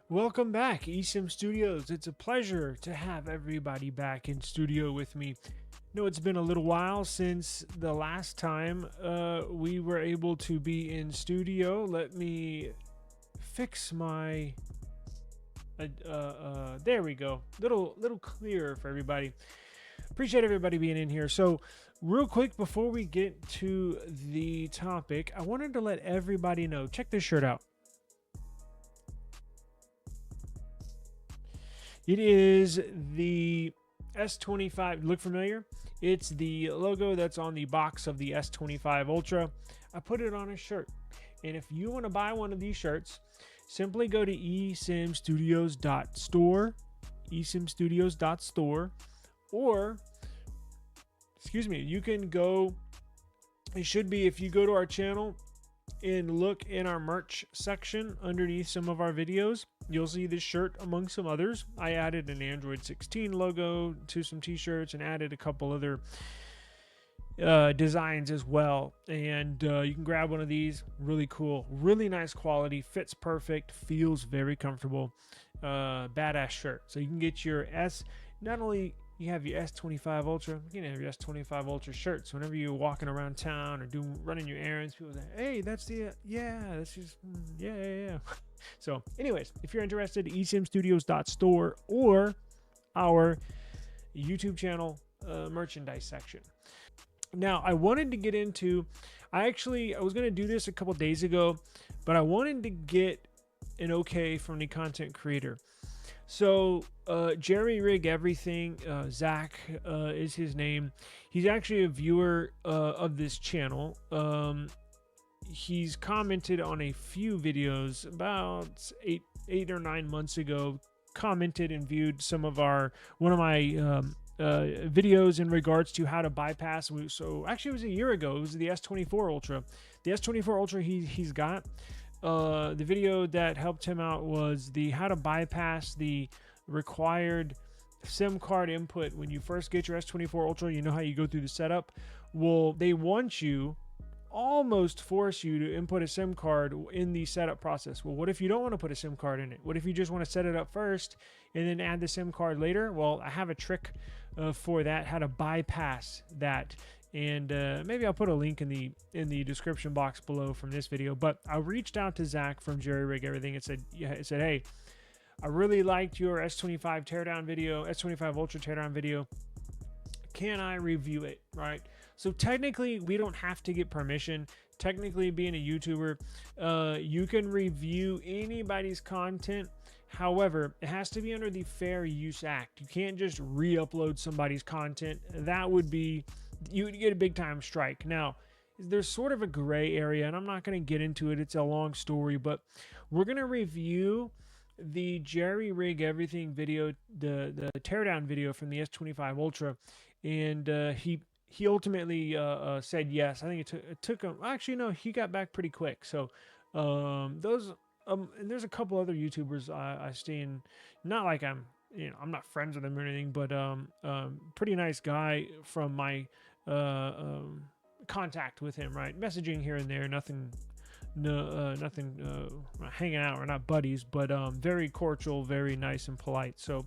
Welcome back, eSIM Studios. It's a pleasure to have everybody back in studio with me. No, it's been a little while since the last time we were able to be in studio. Let me fix my. There we go. Little clearer for everybody. Appreciate everybody being in here. So, real quick before we get to the topic, I wanted to let everybody know. Check this shirt out. It is the S25. Look familiar? It's the logo that's on the box of the S25 Ultra. I put it on a shirt. And if you want to buy one of these shirts, simply go to eSIMstudios.store, eSIMstudios.store, or, excuse me, you can go, it should be, if you go to our channel and look in our merch section underneath some of our videos, you'll see this shirt among some others. I added an Android 16 logo to some t-shirts and added a couple other designs as well. And you can grab one of these. Really cool, really nice quality, fits perfect, feels very comfortable. Badass shirt. So you can get your not only you have your S25 Ultra, you can have your S25 Ultra shirts. Whenever you're walking around town or running your errands, people say, hey, that's the, that's just, yeah. So anyways, if you're interested, eSIMstudios.store or our YouTube channel merchandise section. Now, I wanted to get into, I was going to do this a couple days ago, but I wanted to get an okay from the content creator. So JerryRig Everything, Zach is his name. He's actually a viewer of this channel. He's commented on a few videos about eight or 9 months ago. Commented and viewed one of my videos in regards to how to bypass. So actually, it was a year ago. It was the S24 Ultra. The S24 Ultra he's got. The video that helped him out was the how to bypass the required SIM card input when you first get your S24 Ultra. You know how you go through the setup? Well, they almost force you to input a SIM card in the setup process. Well, what if you don't want to put a SIM card in it? What if you just want to set it up first and then add the SIM card later? Well, I have a trick for that, how to bypass that. And maybe I'll put a link in the description box below from this video. But I reached out to Zach from JerryRig Everything and said, hey, I really liked your S25 teardown video, S25 Ultra teardown video. Can I review it? Right. So technically, we don't have to get permission. Technically, being a YouTuber, you can review anybody's content. However, it has to be under the Fair Use Act. You can't just re-upload somebody's content. That would be, you would get a big time strike. Now, there's sort of a gray area, and I'm not going to get into it. It's a long story, but we're going to review the JerryRig Everything video, the teardown video from the S25 Ultra, and he ultimately said yes. I think it took him. Actually, no, he got back pretty quick. So and there's a couple other YouTubers I stay in. Not like I'm not friends with him or anything, but pretty nice guy from my contact with him, right? Messaging here and there, nothing hanging out. We're not buddies, but very cordial, very nice and polite. So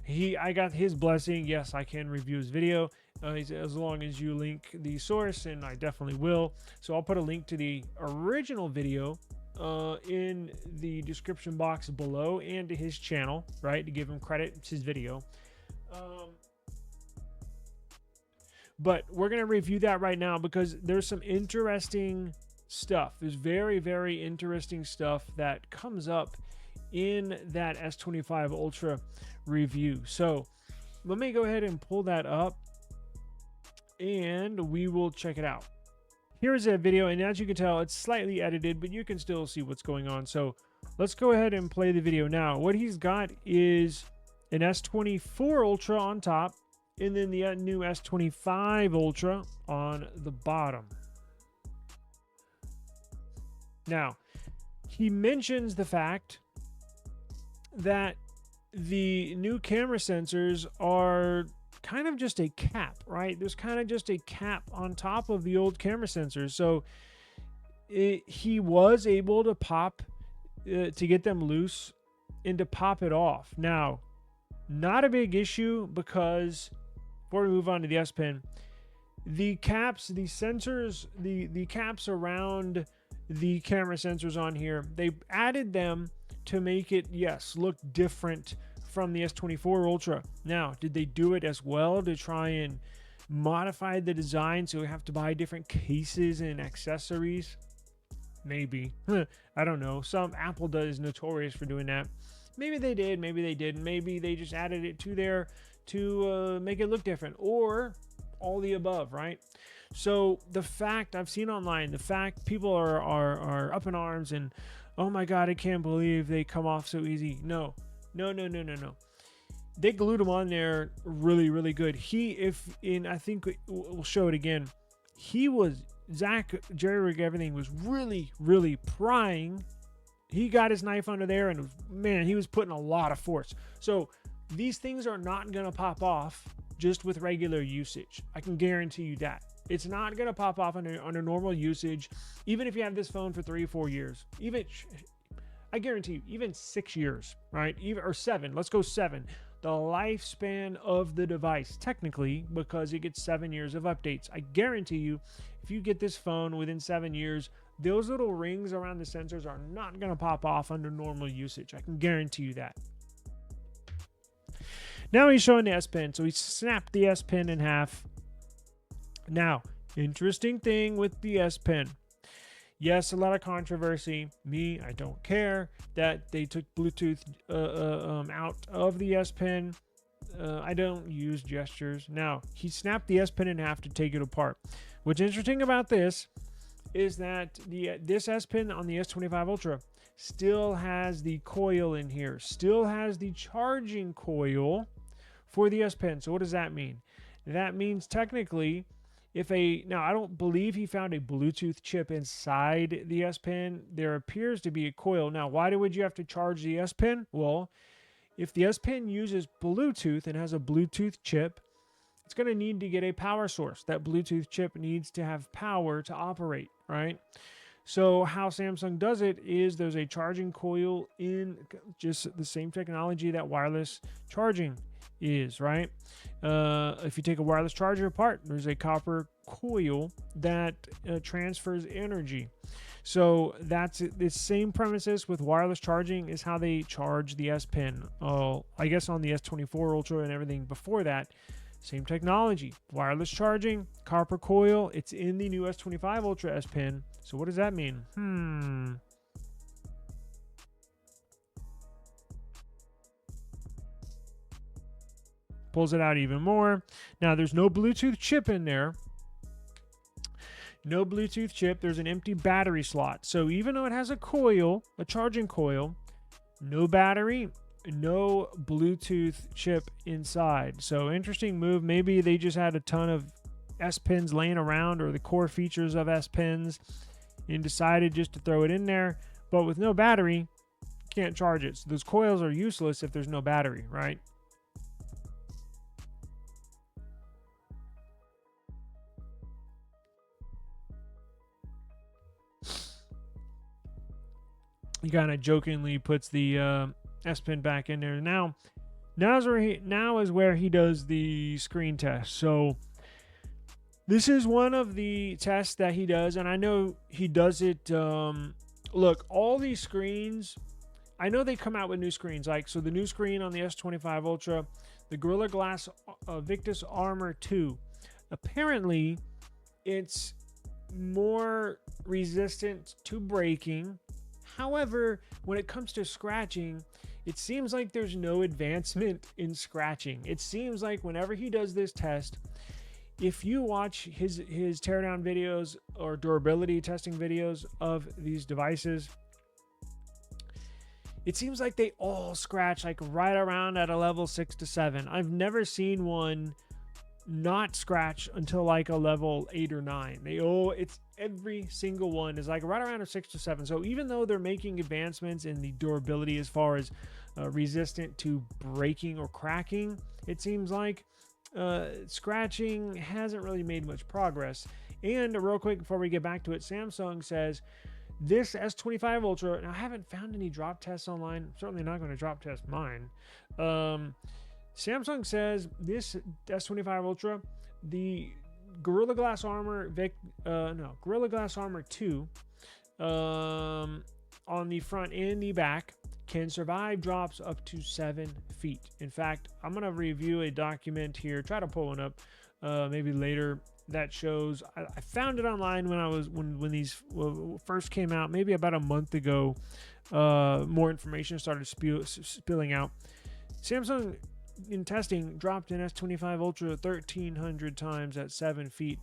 I got his blessing. Yes, I can review his video as long as you link the source, and I definitely will. So I'll put a link to the original video in the description box below and to his channel, right, to give him credit. It's his video. But we're going to review that right now because there's some interesting stuff. There's very, very interesting stuff that comes up in that S25 Ultra review. So let me go ahead and pull that up and we will check it out. Here's a video, and as you can tell, it's slightly edited, but you can still see what's going on. So let's go ahead and play the video now. What he's got is an S24 Ultra on top, and then the new S25 Ultra on the bottom. Now, he mentions the fact that the new camera sensors are kind of just a cap, right? There's kind of just a cap on top of the old camera sensors. So he was able to get them loose and to pop it off. Now, not a big issue, because before we move on to the S Pen, the caps, the sensors, the caps around the camera sensors on here, they added them to make it, yes, look different from the S24 Ultra. Now, did they do it as well to try and modify the design so we have to buy different cases and accessories? Maybe. I don't know. Apple is notorious for doing that. Maybe they did, maybe they didn't. Maybe they just added it to there to make it look different, or all the above, right? So the fact I've seen online, the fact people are up in arms and, oh my God, I can't believe they come off so easy. No. They glued him on there really, really good. I think we'll show it again. JerryRig Everything was really, really prying. He got his knife under there, and man, he was putting a lot of force. So these things are not going to pop off just with regular usage. I can guarantee you that. It's not going to pop off under normal usage, even if you have this phone for 3 or 4 years. I guarantee you, even 6 years, right? Or 7. Let's go 7. The lifespan of the device, technically, because it gets 7 years of updates. I guarantee you, if you get this phone within 7 years, those little rings around the sensors are not going to pop off under normal usage. I can guarantee you that. Now he's showing the S Pen. So he snapped the S Pen in half. Now, interesting thing with the S Pen. Yes, a lot of controversy. Me, I don't care that they took Bluetooth out of the S Pen. I don't use gestures. Now, he snapped the S Pen in half to take it apart. What's interesting about this is that this S Pen on the S25 Ultra still has the coil in here, still has the charging coil for the S Pen. So what does that mean? That means technically, now I don't believe he found a Bluetooth chip inside the S Pen. There appears to be a coil. Now, why would you have to charge the S Pen? Well, if the S Pen uses Bluetooth and has a Bluetooth chip, it's going to need to get a power source. That Bluetooth chip needs to have power to operate, right? So how Samsung does it is there's a charging coil in just the same technology that wireless charging is, right? If you take a wireless charger apart, there's a copper coil that transfers energy. So that's the same premises with wireless charging is how they charge the S Pen. I guess on the S24 Ultra and everything before that, same technology. Wireless charging, copper coil. It's in the new S25 Ultra S Pen. So what does that mean? Pulls it out even more. Now, there's no Bluetooth chip in there. No Bluetooth chip. There's an empty battery slot. So even though it has a coil, a charging coil, no battery, no Bluetooth chip inside. So interesting move. Maybe they just had a ton of S Pens laying around, or the core features of S Pens, and decided just to throw it in there. But with no battery, you can't charge it. So those coils are useless if there's no battery, right? He kind of jokingly puts the S Pen back in there. Now is where he does the screen test. So this is one of the tests that he does, and I know he does it. Look, all these screens, I know they come out with new screens. Like, so the new screen on the S25 Ultra, the Gorilla Glass Victus Armor 2. Apparently, it's more resistant to breaking. However, when it comes to scratching, it seems like there's no advancement in scratching. It seems like whenever he does this test, if you watch his teardown videos or durability testing videos of these devices, it seems like they all scratch like right around at a level 6 to 7. I've never seen one not scratch until like a level 8 or 9. It's every single one is like right around a 6 to 7. So even though they're making advancements in the durability as far as resistant to breaking or cracking, it seems like scratching hasn't really made much progress. And real quick before we get back to it, Samsung says This S25 Ultra, and I haven't found any drop tests online. I'm certainly not going to drop test mine. Samsung says this S25 Ultra, the Gorilla Glass Armor Gorilla Glass Armor 2 on the front and the back can survive drops up to 7 feet. In fact, I'm going to review a document here, try to pull one up maybe later, that shows. I found it online when these first came out, maybe about a month ago. More information started spilling out. Samsung, in testing, dropped an S25 Ultra 1,300 times at 7 feet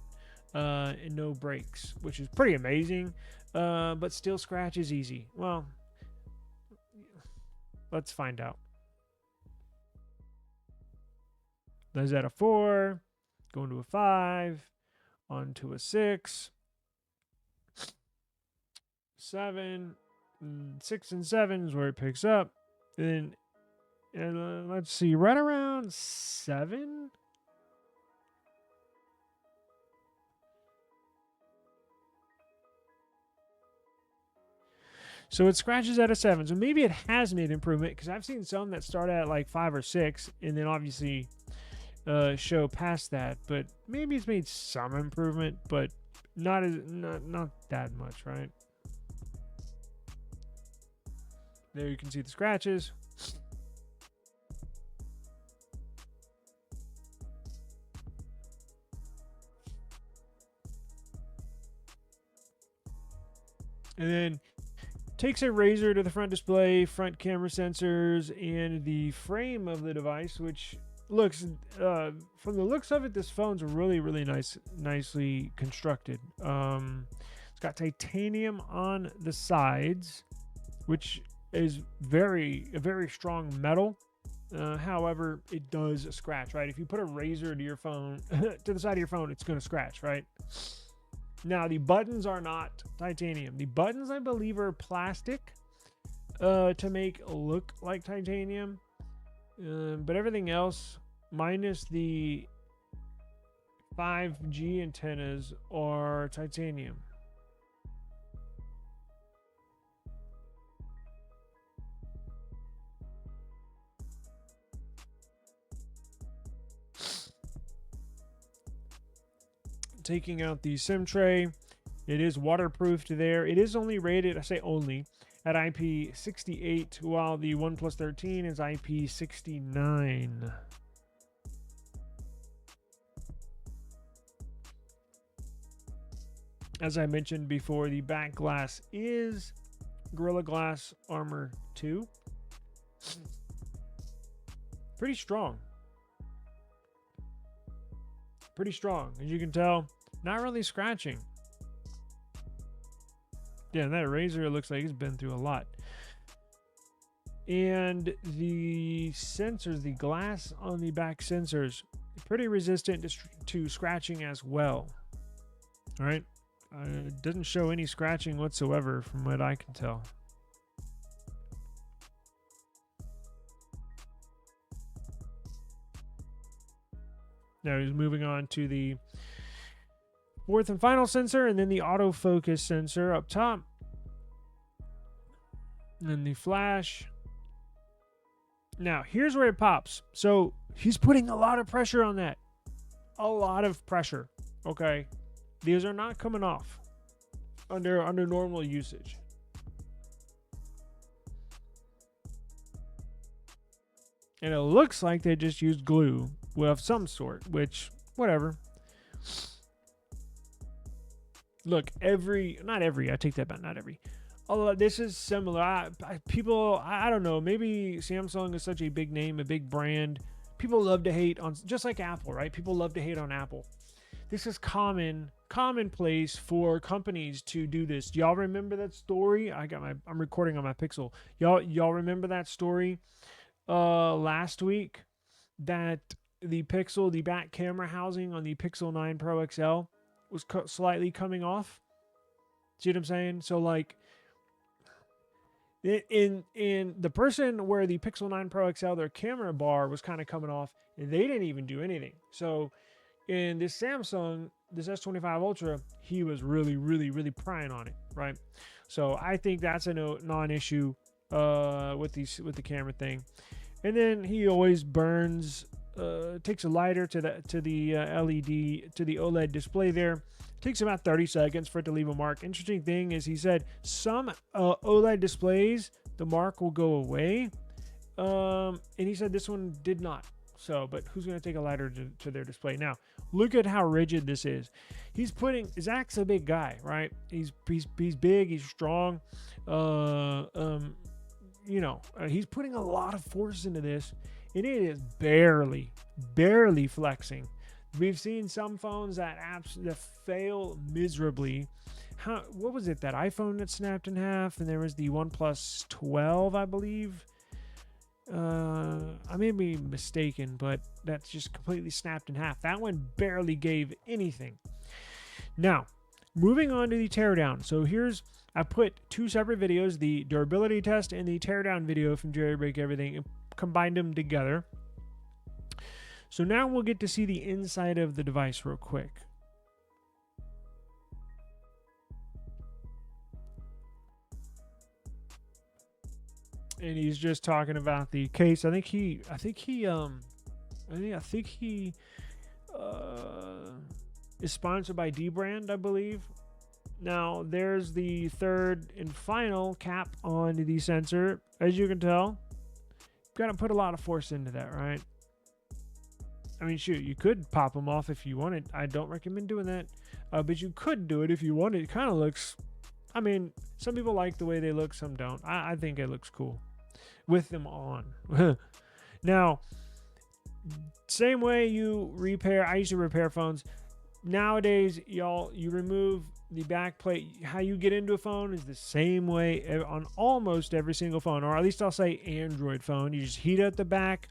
and no breaks, which is pretty amazing. But still scratches easy. Well, let's find out. There's at a 4, going to a 5, onto a 6, 7, 6 and 7 is where it picks up. And let's see, right around 7. So it scratches at a 7. So maybe it has made improvement, because I've seen some that start at like 5 or 6 and then obviously show past that. But maybe it's made some improvement, but not that much, right? There you can see the scratches. And then takes a razor to the front display, front camera sensors, and the frame of the device, which looks, from the looks of it, this phone's really, really nicely constructed. It's got titanium on the sides, which is a very strong metal. However, it does scratch, right? If you put a razor to your phone, to the side of your phone, it's going to scratch, right? Now, the buttons are not titanium. The buttons, I believe, are plastic to make it look like titanium. But everything else, minus the 5G antennas, are titanium. Taking out the SIM tray, it is waterproofed there. It is only rated, I say only, at IP68, while the OnePlus 13 is IP69. As I mentioned before, the back glass is Gorilla Glass Armor 2. Pretty strong. Pretty strong, as you can tell. Not really scratching. Yeah, that razor looks like it's been through a lot. And the sensors, the glass on the back sensors, pretty resistant to scratching as well. All right. It doesn't show any scratching whatsoever from what I can tell. Now he's moving on to the fourth and final sensor, and then the autofocus sensor up top. And the flash. Now, here's where it pops. So he's putting a lot of pressure on that. A lot of pressure. Okay. These are not coming off under normal usage. And it looks like they just used glue of some sort, which, whatever. Look, not every, I take that back, not every. Although this is similar. I don't know, maybe Samsung is such a big name, a big brand. People love to hate on, just like Apple, right? People love to hate on Apple. This is commonplace for companies to do this. Y'all remember that story? I'm recording on my Pixel. Y'all remember that story last week, that the Pixel, the back camera housing on the Pixel 9 Pro XL was slightly coming off? See what I'm saying? So like, in the person where the Pixel 9 Pro XL, their camera bar was kind of coming off, and they didn't even do anything. So in this Samsung, this S25 Ultra, he was really prying on it, right? So I think that's a non-issue with the camera thing. And then he always burns, takes a lighter to the LED, to the OLED display there. Takes about 30 seconds for it to leave a mark. Interesting thing is, he said some OLED displays, the mark will go away. And he said this one did not. So, but who's going to take a lighter to their display? Now, look at how rigid this is. He's putting, Zach's a big guy, right? He's big, he's strong. You know, he's putting a lot of force into this, and it is barely flexing. We've seen some phones that fail miserably. What was it, that iPhone that snapped in half? And there was the OnePlus 12, I believe. I may be mistaken, but that's just completely snapped in half. That one barely gave anything. Now, moving on to the teardown. So I put two separate videos, the durability test and the teardown video from JerryRig Everything, and combined them together. So now we'll get to see the inside of the device real quick. And he's just talking about the case. I think he is sponsored by D Brand, I believe. Now there's the third and final cap on the sensor. As you can tell, you've got to put a lot of force into that, right? I mean, shoot, you could pop them off if you wanted. I don't recommend doing that, but you could do it if you wanted. It kind of looks, I mean, some people like the way they look, some don't. I think it looks cool with them on. Now, same way you repair, I used to repair phones. Nowadays, y'all, you remove the back plate. How you get into a phone is the same way on almost every single phone, or at least I'll say Android phone. You just heat up the back,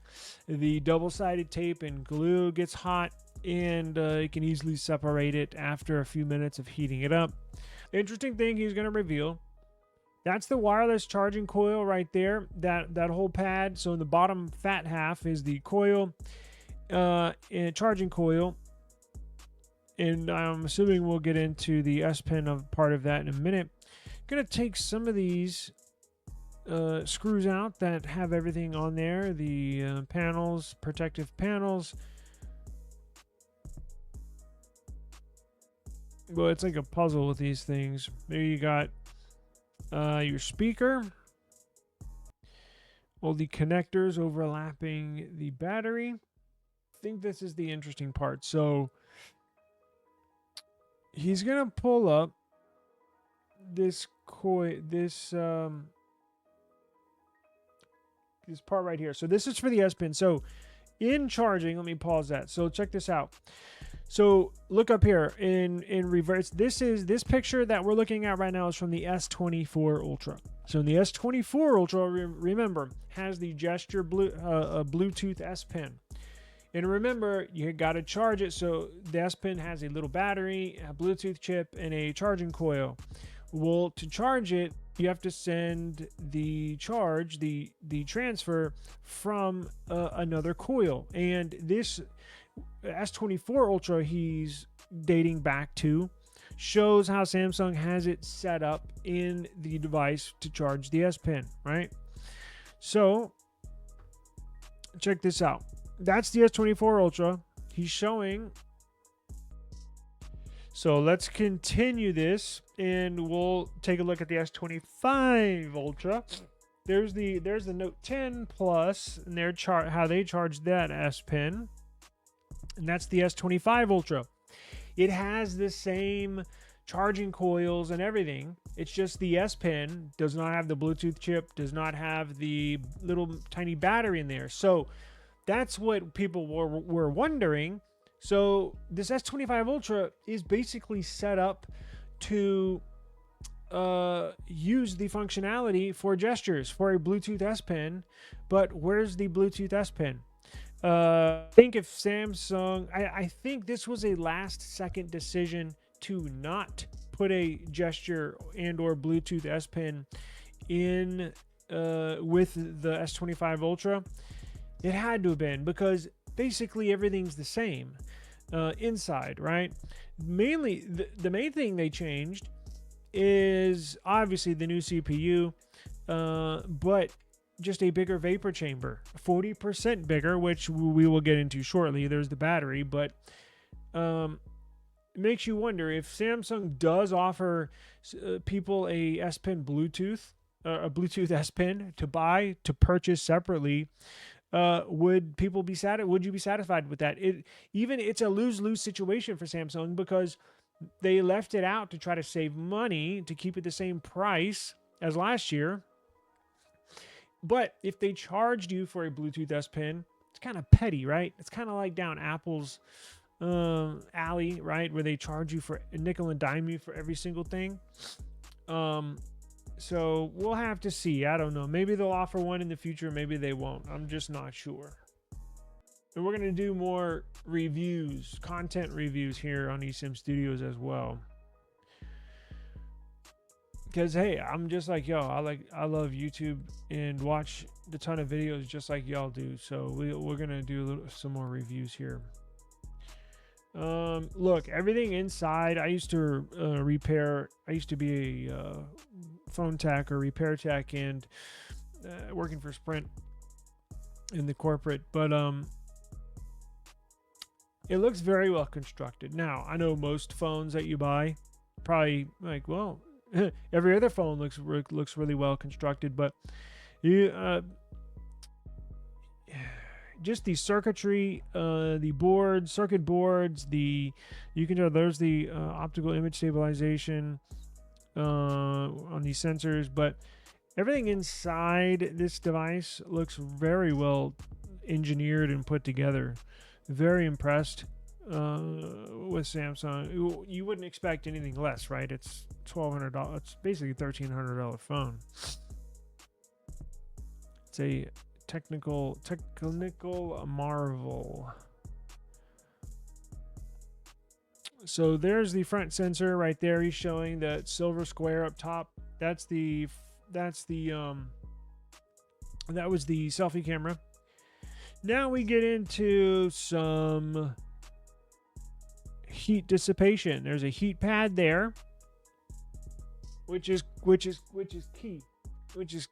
the double-sided tape and glue gets hot, and you can easily separate it after a few minutes of heating it up. The interesting thing he's going to reveal, that's the wireless charging coil right there, that whole pad. So in the bottom fat half is the coil, and charging coil. And I'm assuming we'll get into the S Pen of part of that in a minute. Gonna take some of these screws out that have everything on there, the panels, protective panels. Well, it's like a puzzle with these things. There you got your speaker, all the connectors overlapping the battery. I think this is the interesting part. So he's gonna pull up this this part right here. So this is for the S Pen. So in charging, let me pause that. So check this out. So look up here in reverse. This picture that we're looking at right now is from the S24 Ultra. So in the S24 Ultra, remember, has the gesture Bluetooth S Pen. And remember, you got to charge it. So the S Pen has a little battery, a Bluetooth chip, and a charging coil. Well, to charge it, you have to send the transfer from another coil. And this S24 Ultra he's dating back to shows how Samsung has it set up in the device to charge the S Pen, right? So check this out. That's the S24 Ultra. He's showing. So let's continue this, and we'll take a look at the S25 Ultra. There's the Note 10 Plus, and their how they charge that S Pen. And that's the S25 Ultra. It has the same charging coils and everything. It's just the S Pen does not have the Bluetooth chip, does not have the little tiny battery in there. So that's what people were wondering. So this S25 Ultra is basically set up to use the functionality for gestures for a Bluetooth S Pen. But where's the Bluetooth S Pen? I think if Samsung, I think this was a last-second decision to not put a gesture and or Bluetooth S Pen in with the S25 Ultra. It had to have been, because basically everything's the same inside, right? Mainly, the main thing they changed is obviously the new CPU, but just a bigger vapor chamber, 40% bigger, which we will get into shortly. There's the battery, but it makes you wonder if Samsung does offer people a S Pen Bluetooth, a Bluetooth S Pen to purchase separately. Would people be would you be satisfied with that? It's a lose-lose situation for Samsung, because they left it out to try to save money to keep it the same price as last year. But if they charged you for a Bluetooth S Pen, it's kind of petty, right? It's kind of like down Apple's alley, right, where they charge you for a nickel and dime you for every single thing. So we'll have to see. I don't know. Maybe they'll offer one in the future. Maybe they won't. I'm just not sure. And we're going to do more reviews, content reviews here on eSIM Studios as well. Because, hey, I'm just like y'all. I love YouTube and watch a ton of videos just like y'all do. So we're going to do some more reviews here. Look, everything inside, I used to repair. I used to be a phone tech or repair tech, and working for Sprint in the corporate, but it looks very well constructed. Now, I know most phones that you buy probably like, well, every other phone looks really well constructed, but you just the circuitry, the circuit boards, you can tell there's the optical image stabilization on these sensors, but everything inside this device looks very well engineered and put together. Very impressed with Samsung. You wouldn't expect anything less, right? It's $1,200. It's basically a $1,300 phone. It's a technical marvel. So there's the front sensor right there. He's showing that silver square up top. That was the selfie camera. Now we get into some heat dissipation. There's a heat pad there, which is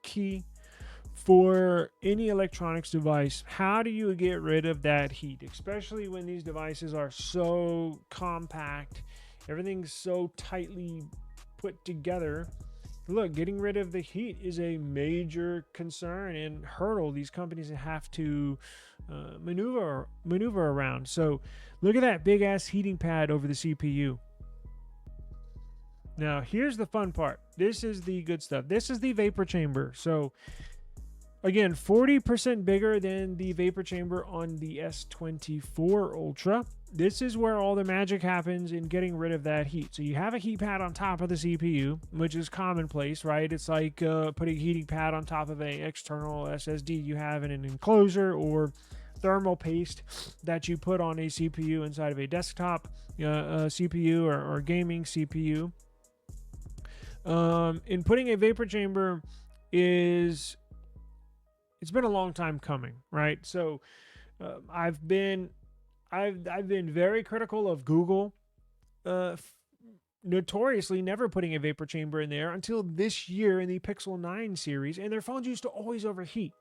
key for any electronics device. How do you get rid of that heat, especially when these devices are so compact, everything's so tightly put together? Look, getting rid of the heat is a major concern and hurdle these companies have to maneuver around. So look at that big ass heating pad over the CPU. Now here's the fun part. This is the good stuff. This is the vapor chamber. So again, 40% bigger than the vapor chamber on the S24 Ultra. This is where all the magic happens in getting rid of that heat. So you have a heat pad on top of the CPU, which is commonplace, right? It's like putting a heating pad on top of an external SSD you have in an enclosure, or thermal paste that you put on a CPU inside of a desktop CPU or gaming CPU. In putting a vapor chamber it's been a long time coming, right? So I've been very critical of Google notoriously never putting a vapor chamber in there until this year in the Pixel 9 series, and their phones used to always overheat.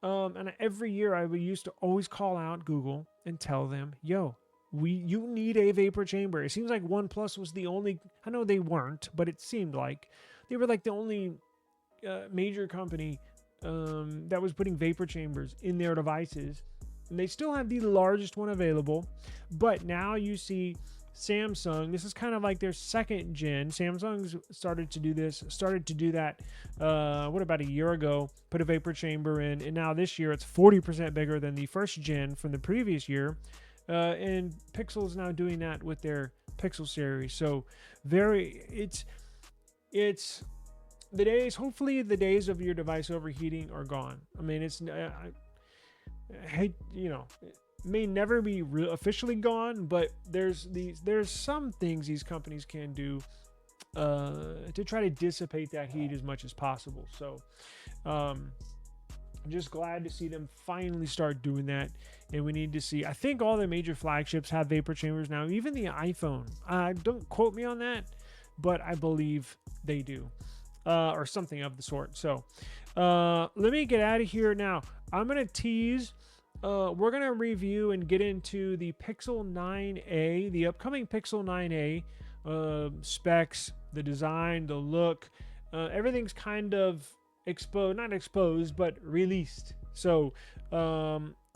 And every year I used to always call out Google and tell them, yo, you need a vapor chamber. It seems like OnePlus was the only, I know they weren't, but it seemed like they were like the only major company that was putting vapor chambers in their devices. And they still have the largest one available, but now you see Samsung, this is kind of like their second gen. Samsung's started to do that about a year ago, put a vapor chamber in, and now this year it's 40% bigger than the first gen from the previous year. And Pixel is now doing that with their Pixel series. So it's the days, hopefully the days of your device overheating are gone. I mean, it may never be officially gone, but there's some things these companies can do to try to dissipate that heat as much as possible. So I'm just glad to see them finally start doing that. And we need to see, I think all the major flagships have vapor chambers now, even the iPhone. Don't quote me on that, but I believe they do, or something of the sort. So let me get out of here now. I'm gonna tease. We're gonna review and get into the Pixel 9a, the upcoming Pixel 9a specs, the design, the look. Everything's kind of exposed, not exposed, but released. So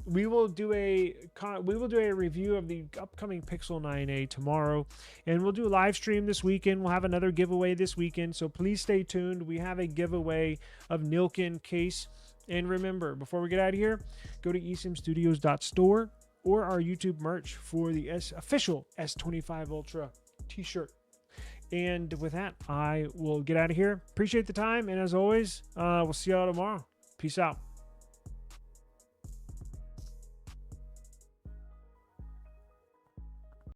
we will do a review of the upcoming Pixel 9a tomorrow, and we'll do a live stream this weekend. We'll have another giveaway this weekend, so please stay tuned. We have a giveaway of Nilkin case. And remember, before we get out of here, go to eSIMstudios.store or our YouTube merch for the official S25 Ultra t-shirt. And with that, I will get out of here. Appreciate the time, and as always, we'll see y'all tomorrow. Peace out.